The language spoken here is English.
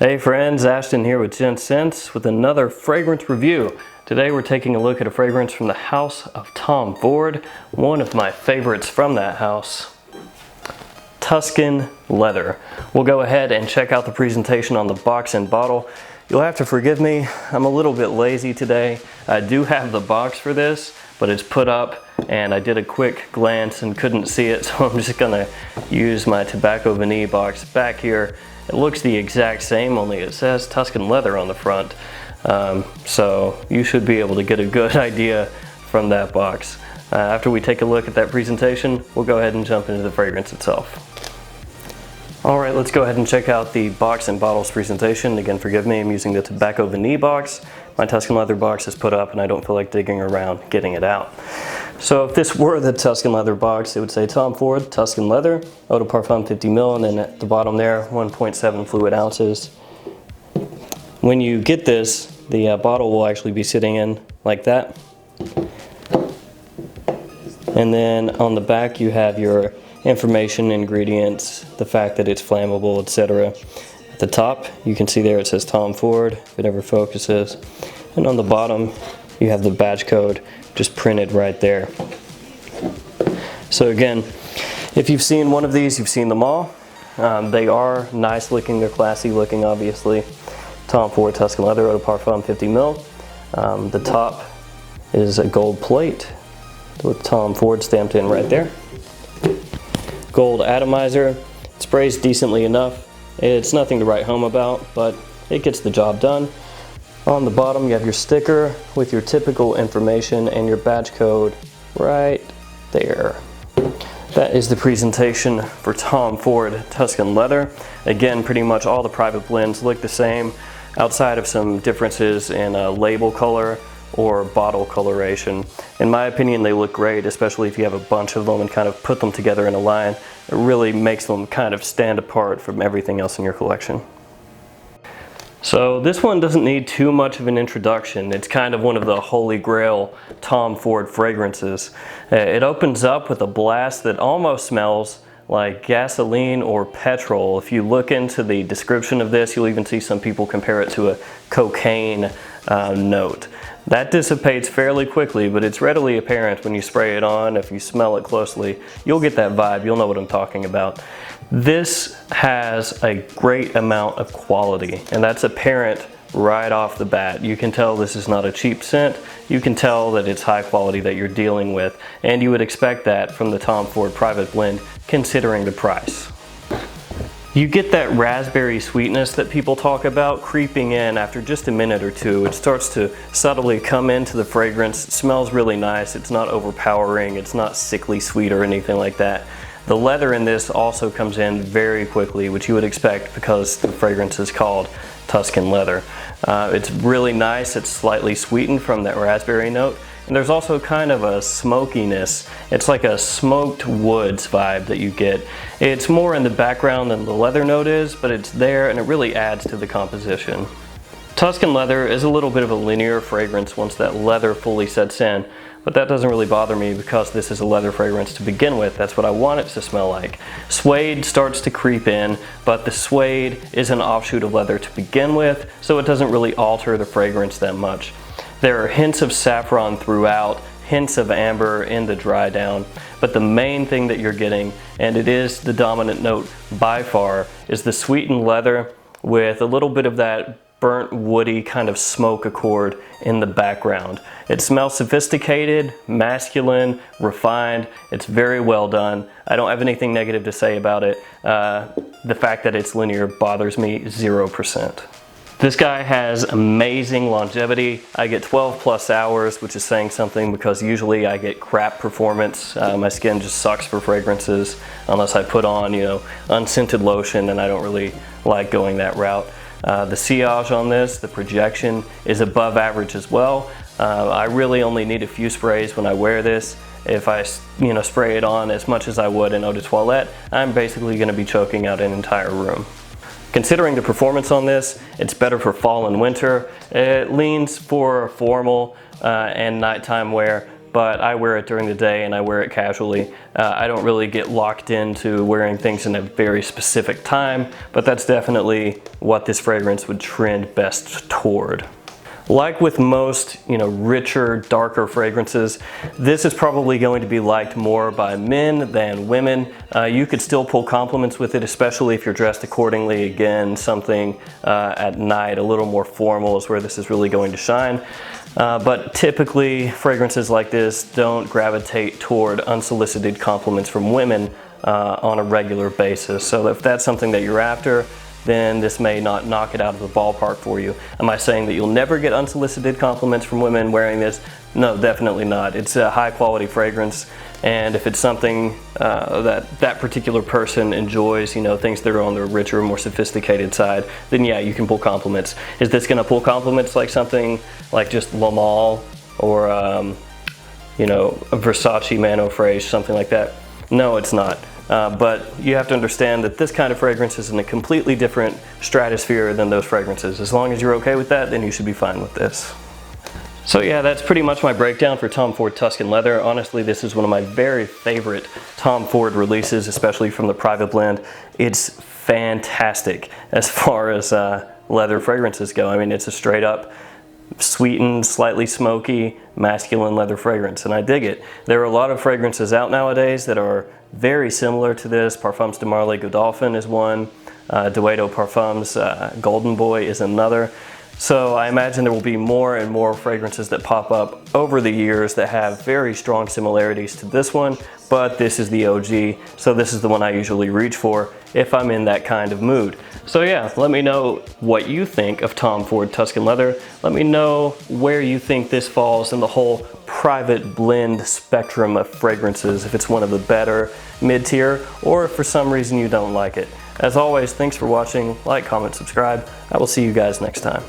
Hey friends, Ashton here with Gents with another fragrance review. Today we're taking a look at a fragrance from the house of Tom Ford, one of my favorites from that house, Tuscan Leather. We'll go ahead and check out the presentation on the box and bottle. You'll have to forgive me, I'm a little bit lazy today. I do have the box for this, but it's put up and I did a quick glance and couldn't see it, so I'm just gonna use my tobacco vanille box back here. It looks the exact same, only it says Tuscan Leather on the front. So you should be able to get a good idea from that box. After we take a look at that presentation, we'll go ahead and jump into the fragrance itself. All right, let's go ahead and check out the box and bottles presentation. Again, forgive me, I'm using the tobacco vanille box. My Tuscan Leather box is put up and I don't feel like digging around getting it out. So if this were the Tuscan Leather box, it would say Tom Ford Tuscan Leather, Eau de Parfum 50 ml, and then at the bottom there, 1.7 fluid ounces. When you get this, the bottle will actually be sitting in like that. And then on the back you have your information, ingredients, the fact that it's flammable, etc. At the top, you can see there it says Tom Ford, if it ever focuses. And on the bottom, you have the batch code just printed right there. So again, if you've seen one of these, you've seen them all. They are nice looking, they're classy looking, obviously. Tom Ford Tuscan Leather Eau de Parfum 50 ml. The top is a gold plate with Tom Ford stamped in right there. Gold atomizer. It sprays decently enough. It's nothing to write home about, but it gets the job done. On the bottom you have your sticker with your typical information and your batch code right there. That is the presentation for Tom Ford Tuscan Leather. Again, pretty much all the private blends look the same, outside of some differences in label color or bottle coloration. In my opinion, they look great, especially if you have a bunch of them and kind of put them together in a line. It really makes them kind of stand apart from everything else in your collection. So this one doesn't need too much of an introduction. It's kind of one of the holy grail Tom Ford fragrances. It opens up with a blast that almost smells like gasoline or petrol. If you look into the description of this, you'll even see some people compare it to a cocaine note. That dissipates fairly quickly, but it's readily apparent when you spray it on. If you smell it closely, you'll get that vibe. You'll know what I'm talking about. This has a great amount of quality, and that's apparent right off the bat. You can tell this is not a cheap scent. You can tell that it's high quality that you're dealing with, and you would expect that from the Tom Ford Private Blend, considering the price. You get that raspberry sweetness that people talk about creeping in after just a minute or two. It starts to subtly come into the fragrance. It smells really nice. It's not overpowering. It's not sickly sweet or anything like that. The leather in this also comes in very quickly, which you would expect because the fragrance is called Tuscan Leather. It's really nice. It's slightly sweetened from that raspberry note. And there's also kind of a smokiness. It's like a smoked woods vibe that you get. It's more in the background than the leather note is, but it's there and it really adds to the composition. Tuscan Leather is a little bit of a linear fragrance once that leather fully sets in, but that doesn't really bother me because this is a leather fragrance to begin with. That's what I want it to smell like. Suede starts to creep in, but the suede is an offshoot of leather to begin with, so it doesn't really alter the fragrance that much. There are hints of saffron throughout, hints of amber in the dry down, but the main thing that you're getting, and it is the dominant note by far, is the sweetened leather with a little bit of that burnt woody kind of smoke accord in the background. It smells sophisticated, masculine, refined. It's very well done. I don't have anything negative to say about it. The fact that it's linear bothers me 0%. This guy has amazing longevity. I get 12 plus hours, which is saying something because usually I get crap performance. My skin just sucks for fragrances unless I put on, unscented lotion, and I don't really like going that route. The sillage on this, the projection, is above average as well. I really only need a few sprays when I wear this. If I spray it on as much as I would in eau de toilette, I'm basically going to be choking out an entire room. Considering the performance on this, it's better for fall and winter. It leans for formal and nighttime wear, but I wear it during the day and I wear it casually. I don't really get locked into wearing things in a very specific time, but that's definitely what this fragrance would trend best toward. Like with most, richer, darker fragrances, this is probably going to be liked more by men than women. You could still pull compliments with it, especially if you're dressed accordingly. Again, something at night, a little more formal is where this is really going to shine. But typically, fragrances like this don't gravitate toward unsolicited compliments from women on a regular basis. So if that's something that you're after, then this may not knock it out of the ballpark for you. Am I saying that you'll never get unsolicited compliments from women wearing this? No, definitely not. It's a high quality fragrance, and if it's something that particular person enjoys, things that are on the richer, more sophisticated side, then yeah, you can pull compliments. Is this gonna pull compliments like something like just La Male or a Versace Man Eau Fraiche, something like that? No, it's not. But you have to understand that this kind of fragrance is in a completely different stratosphere than those fragrances. As long as you're okay with that, then you should be fine with this. So yeah, that's pretty much my breakdown for Tom Ford Tuscan Leather. Honestly, this is one of my very favorite Tom Ford releases, especially from the private blend. It's fantastic as far as leather fragrances go. I mean, it's a straight up sweetened, slightly smoky, masculine leather fragrance, and I dig it. There are a lot of fragrances out nowadays that are very similar to this. Parfums de Marly Godolphin is one. Dueto Parfums Golden Boy is another. So I imagine there will be more and more fragrances that pop up over the years that have very strong similarities to this one, but this is the OG, so this is the one I usually reach for if I'm in that kind of mood. So yeah, let me know what you think of Tom Ford Tuscan Leather. Let me know where you think this falls in the whole private blend spectrum of fragrances, if it's one of the better mid-tier, or if for some reason you don't like it. As always, thanks for watching. Like, comment, subscribe. I will see you guys next time.